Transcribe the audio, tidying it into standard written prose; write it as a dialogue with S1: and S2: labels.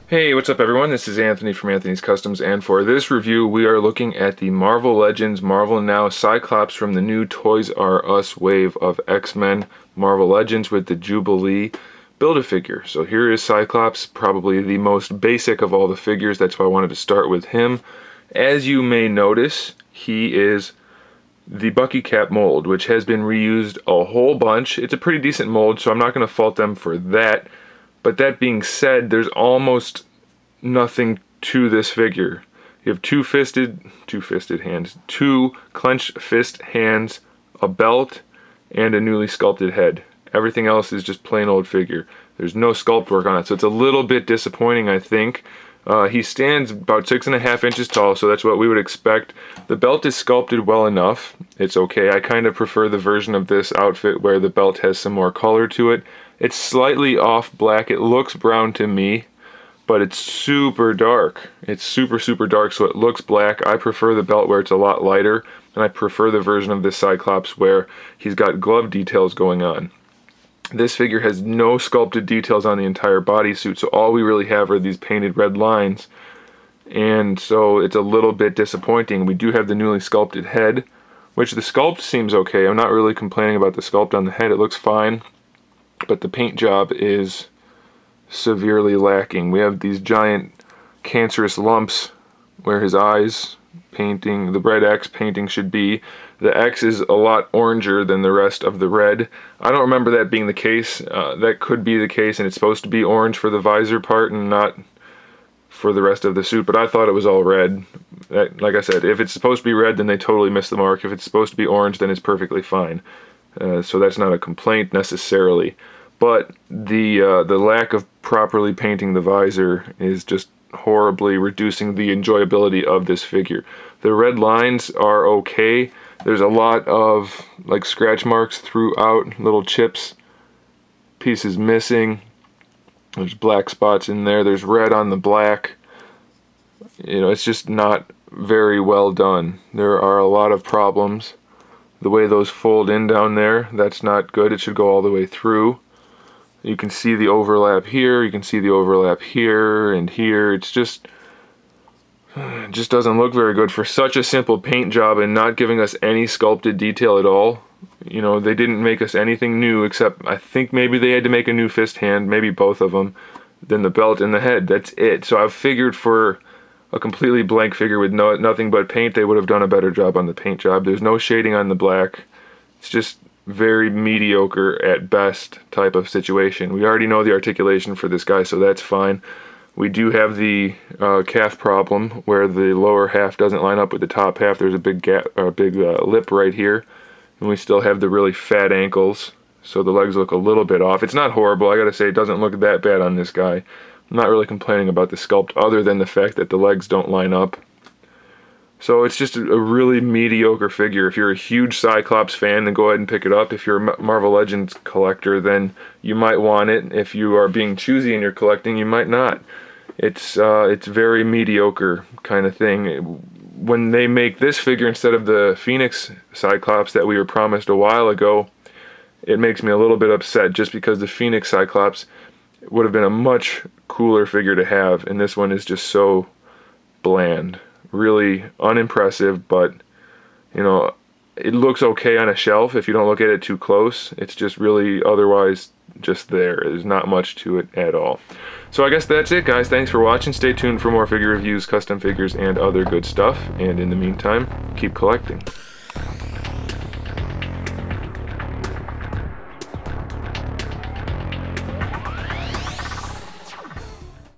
S1: Hey, what's up everyone? This is Anthony from Anthony's Customs, and for this review we are looking at the Marvel Legends Marvel Now Cyclops from the new Toys R Us wave of X-Men Marvel Legends with the Jubilee Build-A-Figure. So here is Cyclops, probably the most basic of all the figures. That's why I wanted to start with him. As you may notice, he is the Bucky Cap mold, which has been reused a whole bunch. It's a pretty decent mold, so I'm not going to fault them for that. But that being said, there's almost nothing to this figure. You have two clenched fist hands, a belt, and a newly sculpted head. Everything else is just plain old figure. There's no sculpt work on it, so it's a little bit disappointing, I think. He stands about 6.5 inches tall, so that's what we would expect. The belt is sculpted well enough. It's okay. I kind of prefer the version of this outfit where the belt has some more color to it. It's slightly off black. It looks brown to me, but it's super dark. It's super dark, so it looks black. I prefer the belt where it's a lot lighter, and I prefer the version of this Cyclops where he's got glove details going on. This figure has no sculpted details on the entire bodysuit, so all we really have are these painted red lines, and so it's a little bit disappointing. We do have the newly sculpted head, which the sculpt seems okay. I'm not really complaining about the sculpt on the head. It looks fine, but the paint job is severely lacking. We have these giant cancerous lumps where his eyes painting, the red X painting should be. The X is a lot oranger than the rest of the red. I don't remember that being the case. That could be the case, and it's supposed to be orange for the visor part and not for the rest of the suit, but I thought it was all red. Like I said, if it's supposed to be red, then they totally missed the mark. If it's supposed to be orange, then it's perfectly fine. So that's not a complaint necessarily. But the lack of properly painting the visor is just horribly reducing the enjoyability of this figure. The red lines are okay. There's a lot of like scratch marks throughout, little chips, pieces missing. There's black spots in there. There's red on the black. You know, it's just not very well done. There are a lot of problems. The way those fold in down there, that's not good. It should go all the way through. You can see the overlap here, you can see the overlap here and here. It just doesn't look very good for such a simple paint job and not giving us any sculpted detail at all. You know, they didn't make us anything new except I think maybe they had to make a new fist hand, maybe both of them, then the belt and the head. That's it. So I've figured for a completely blank figure with nothing but paint, they would have done a better job on the paint job. There's no shading on the black. It's just very mediocre at best type of situation. We already know the articulation for this guy, so that's fine. We do have the calf problem where the lower half doesn't line up with the top half. There's a big gap, or a big lip right here, and we still have the really fat ankles, so the legs look a little bit off. It's not horrible. I gotta say, it doesn't look that bad on this guy. I'm not really complaining about the sculpt other than the fact that the legs don't line up. So it's just a really mediocre figure. If you're a huge Cyclops fan, then go ahead and pick it up. If you're a Marvel Legends collector, then you might want it. If you are being choosy in your collecting, you might not. It's very mediocre kind of thing. When they make this figure instead of the Phoenix Cyclops that we were promised a while ago, it makes me a little bit upset just because the Phoenix Cyclops would have been a much cooler figure to have, and this one is just so bland. Really unimpressive, but you know, it looks okay on a shelf if you don't look at it too close. It's just really otherwise just there. There's not much to it at all. So I guess that's it, guys. Thanks for watching. Stay tuned for more figure reviews, custom figures, and other good stuff. And in the meantime, keep collecting.